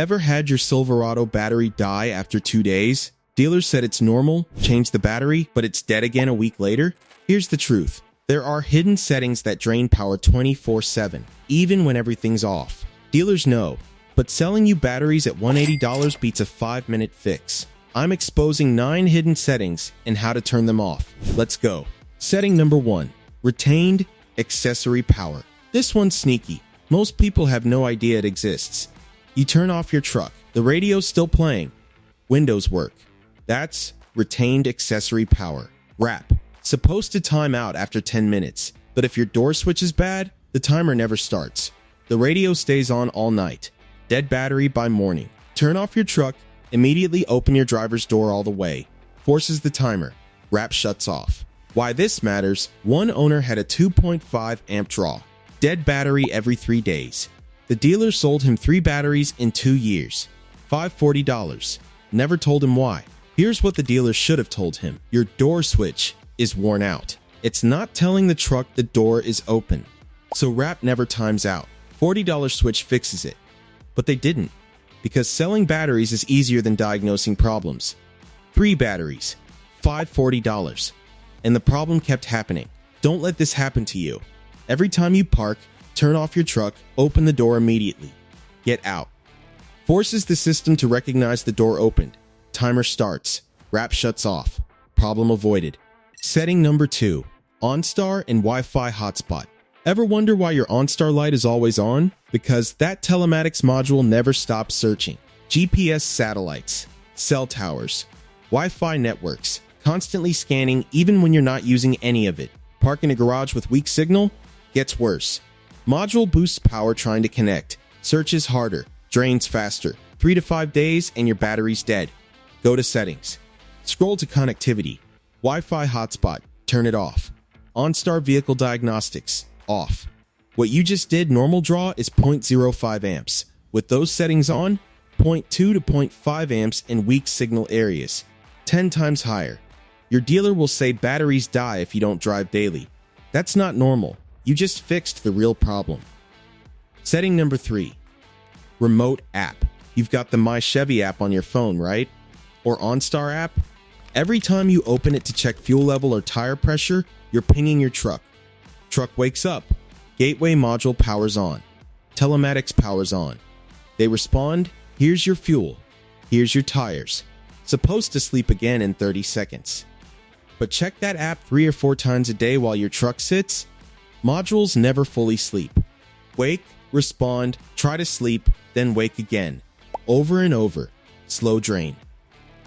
Ever had your Silverado battery die after 2 days? Dealers said it's normal, changed the battery, but it's dead again a week later? Here's the truth. There are hidden settings that drain power 24/7, even when everything's off. Dealers know, but selling you batteries at $180 beats a 5-minute fix. I'm exposing 9 hidden settings and how to turn them off. Let's go. Setting number 1. Retained accessory power. This one's sneaky. Most people have no idea it exists. You turn off your truck. The radio's still playing. Windows work. That's retained accessory power. Wrap. Supposed to time out after 10 minutes, but if your door switch is bad, the timer never starts. The radio stays on all night. Dead battery by morning. Turn off your truck, immediately open your driver's door all the way. Forces the timer. Wrap shuts off. Why this matters, one owner had a 2.5 amp draw. Dead battery every 3 days. The dealer sold him 3 batteries in 2 years. $540. Never told him why. Here's what the dealer should have told him. Your door switch is worn out. It's not telling the truck the door is open. So wrap never times out. $40 switch fixes it. But they didn't, because selling batteries is easier than diagnosing problems. 3 batteries, $540. And the problem kept happening. Don't let this happen to you. Every time you park, turn off your truck, open the door immediately. Get out. Forces the system to recognize the door opened. Timer starts. Wrap shuts off. Problem avoided. Setting number 2. OnStar and Wi-Fi hotspot. Ever wonder why your OnStar light is always on? Because that telematics module never stops searching. GPS satellites, cell towers, Wi-Fi networks, constantly scanning even when you're not using any of it. Park in a garage with weak signal? Gets worse. Module boosts power trying to connect. Searches harder. Drains faster. 3 to 5 days and your battery's dead. Go to settings. Scroll to connectivity. Wi-Fi hotspot. Turn it off. OnStar vehicle diagnostics. Off. What you just did normal draw is 0.05 amps. With those settings on, 0.2 to 0.5 amps in weak signal areas. 10 times higher. Your dealer will say batteries die if you don't drive daily. That's not normal. You just fixed the real problem. Setting number 3. Remote app. You've got the My Chevy app on your phone, right? Or OnStar app? Every time you open it to check fuel level or tire pressure, you're pinging your truck. Truck wakes up. Gateway module powers on. Telematics powers on. They respond, here's your fuel. Here's your tires. Supposed to sleep again in 30 seconds. But check that app 3 or 4 times a day while your truck sits. Modules never fully sleep. Wake, respond, try to sleep, then wake again. Over and over. Slow drain.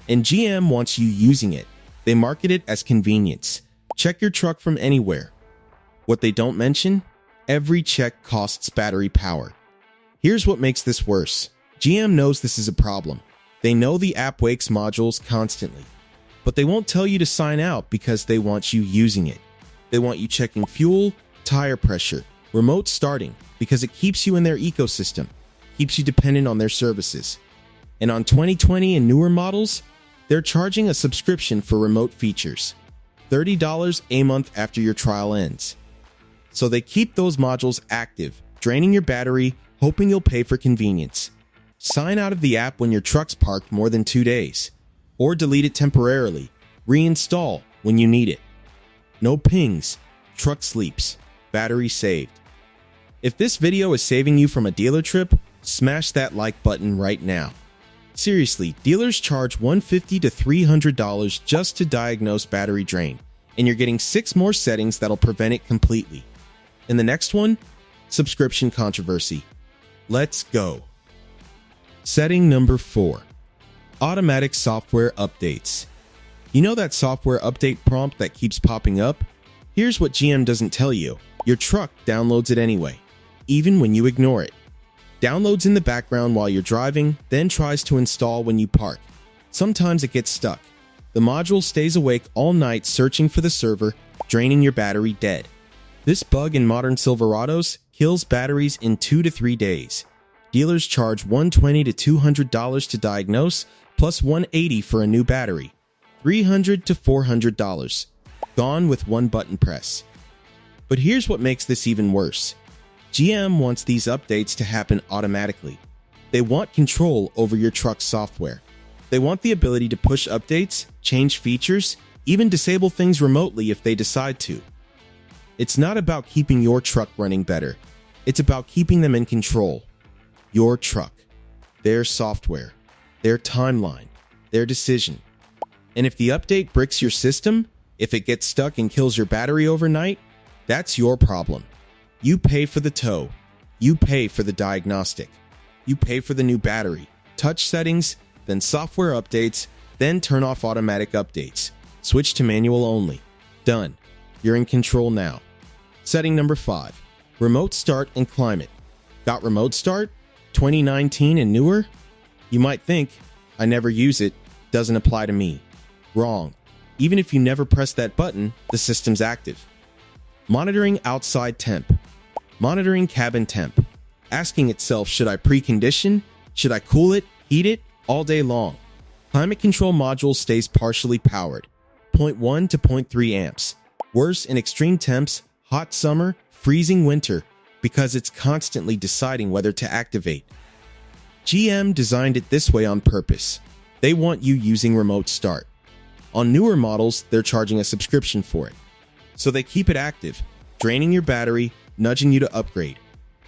And GM wants you using it. They market it as convenience. Check your truck from anywhere. What they don't mention? Every check costs battery power. Here's what makes this worse. GM knows this is a problem. They know the app wakes modules constantly. But they won't tell you to sign out because they want you using it. They want you checking fuel, tire pressure, remote starting, because it keeps you in their ecosystem, keeps you dependent on their services. And on 2020 and newer models, they're charging a subscription for remote features. $30 a month after your trial ends. So they keep those modules active, draining your battery, hoping you'll pay for convenience. Sign out of the app when your truck's parked more than 2 days. Or delete it temporarily. Reinstall when you need it. No pings. Truck sleeps. Battery saved. If this video is saving you from a dealer trip, smash that like button right now. Seriously, dealers charge $150 to $300 just to diagnose battery drain, and you're getting 6 more settings that'll prevent it completely. In the next one, subscription controversy. Let's go. Setting number 4. Automatic software updates. You know that software update prompt that keeps popping up? Here's what GM doesn't tell you. Your truck downloads it anyway, even when you ignore it. Downloads in the background while you're driving, then tries to install when you park. Sometimes it gets stuck. The module stays awake all night searching for the server, draining your battery dead. This bug in modern Silverados kills batteries in 2 to 3 days. Dealers charge $120 to $200 to diagnose, plus $180 for a new battery. $300 to $400. Gone with one button press. But here's what makes this even worse. GM wants these updates to happen automatically. They want control over your truck's software. They want the ability to push updates, change features, even disable things remotely if they decide to. It's not about keeping your truck running better. It's about keeping them in control. Your truck, their software, their timeline, their decision. And if the update bricks your system, if it gets stuck and kills your battery overnight, that's your problem. You pay for the tow. You pay for the diagnostic. You pay for the new battery, touch settings, then software updates, then turn off automatic updates. Switch to manual only. Done. You're in control now. Setting number 5. Remote start and climate. Got remote start? 2019 and newer? You might think, I never use it, doesn't apply to me. Wrong. Even if you never press that button, the system's active. Monitoring outside temp. Monitoring cabin temp. Asking itself, should I precondition? Should I cool it, heat it? All day long. Climate control module stays partially powered. 0.1 to 0.3 amps. Worse in extreme temps, hot summer, freezing winter, because it's constantly deciding whether to activate. GM designed it this way on purpose. They want you using remote start. On newer models, they're charging a subscription for it. So they keep it active, draining your battery, nudging you to upgrade.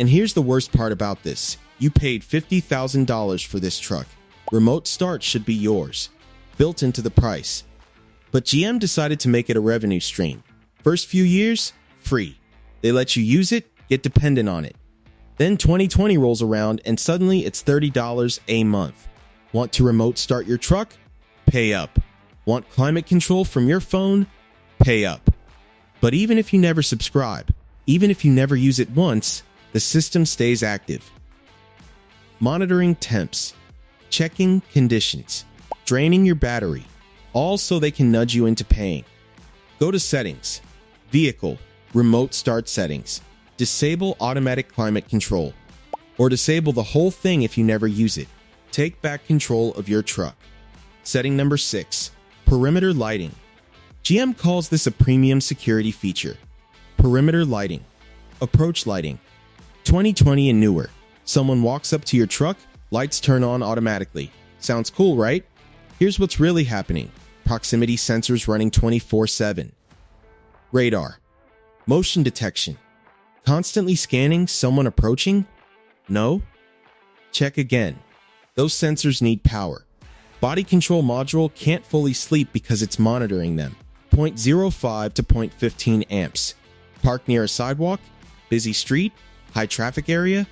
And here's the worst part about this. You paid $50,000 for this truck. Remote start should be yours, built into the price. But GM decided to make it a revenue stream. First few years, free. They let you use it, get dependent on it. Then 2020 rolls around and suddenly it's $30 a month. Want to remote start your truck? Pay up. Want climate control from your phone? Pay up. But even if you never subscribe, even if you never use it once, the system stays active. Monitoring temps, checking conditions, draining your battery, all so they can nudge you into paying. Go to Settings, Vehicle, Remote Start Settings, disable automatic climate control, or disable the whole thing if you never use it. Take back control of your truck. Setting number 6, perimeter lighting. GM calls this a premium security feature. Perimeter lighting, approach lighting. 2020 and newer. Someone walks up to your truck, lights turn on automatically. Sounds cool, right? Here's what's really happening. Proximity sensors running 24/7. Radar. Motion detection. Constantly scanning someone approaching? No? Check again. Those sensors need power. Body control module can't fully sleep because it's monitoring them. 0.05 to 0.15 amps. Park near a sidewalk? Busy street? High traffic area?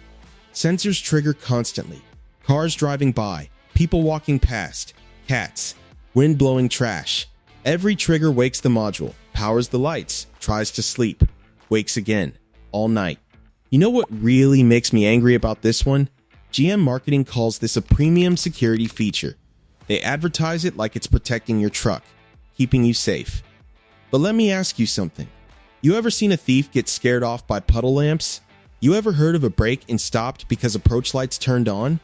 Sensors trigger constantly. Cars driving by, people walking past, cats, wind blowing trash. Every trigger wakes the module, powers the lights, tries to sleep, wakes again, all night. You know what really makes me angry about this one? GM marketing calls this a premium security feature. They advertise it like it's protecting your truck, keeping you safe. But let me ask you something. You ever seen a thief get scared off by puddle lamps? You ever heard of a break and stopped because approach lights turned on?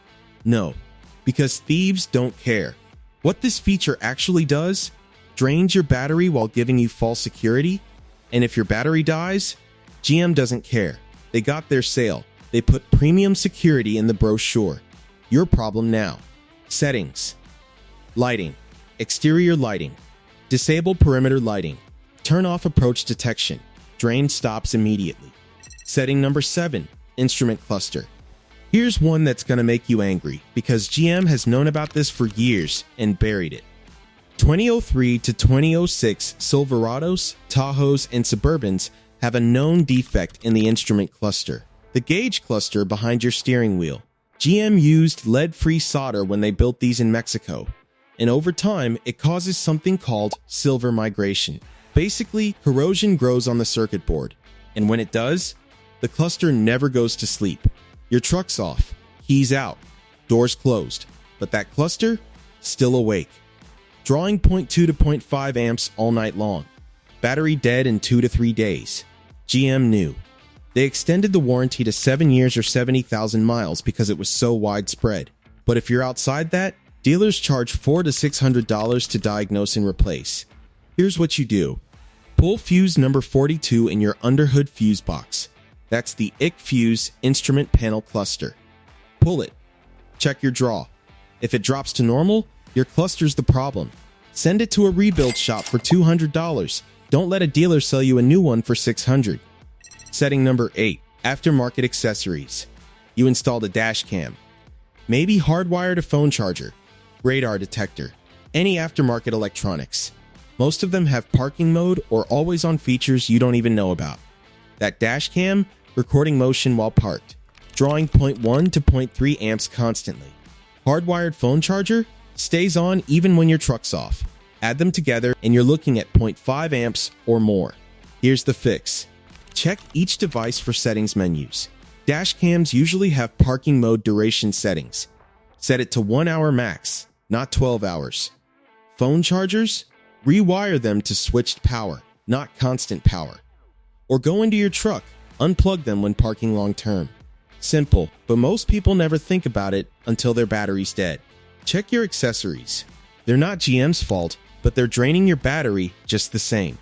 No, because thieves don't care. What this feature actually does, drains your battery while giving you false security. And if your battery dies, GM doesn't care. They got their sale. They put premium security in the brochure. Your problem now. Settings. Lighting. Exterior lighting. Disable perimeter lighting. Turn off approach detection. Drain stops immediately. Setting number 7. Instrument cluster. Here's one that's gonna make you angry because GM has known about this for years and buried it. 2003 to 2006 Silverados, Tahoes, and Suburbans have a known defect in the instrument cluster, the gauge cluster behind your steering wheel. GM used lead-free solder when they built these in Mexico, and over time it causes something called silver migration. Basically, corrosion grows on the circuit board, and when it does, the cluster never goes to sleep. Your truck's off, keys out, doors closed, but that cluster, still awake. Drawing 0.2 to 0.5 amps all night long. Battery dead in 2 to 3 days. GM knew. They extended the warranty to 7 years or 70,000 miles because it was so widespread. But if you're outside that, dealers charge $400 to $600 to diagnose and replace. Here's what you do. Pull fuse number 42 in your underhood fuse box. That's the IC fuse instrument panel cluster. Pull it. Check your draw. If it drops to normal, your cluster's the problem. Send it to a rebuild shop for $200. Don't let a dealer sell you a new one for $600. Setting number 8. Aftermarket accessories. You installed a dash cam. Maybe hardwired a phone charger, radar detector, any aftermarket electronics. Most of them have parking mode or always-on features you don't even know about. That dash cam, recording motion while parked, drawing 0.1 to 0.3 amps constantly. Hardwired phone charger, stays on even when your truck's off. Add them together and you're looking at 0.5 amps or more. Here's the fix. Check each device for settings menus. Dash cams usually have parking mode duration settings. Set it to 1 hour max, not 12 hours. Phone chargers? Rewire them to switched power, not constant power. Or go into your truck, unplug them when parking long term. Simple, but most people never think about it until their battery's dead. Check your accessories. They're not GM's fault, but they're draining your battery just the same.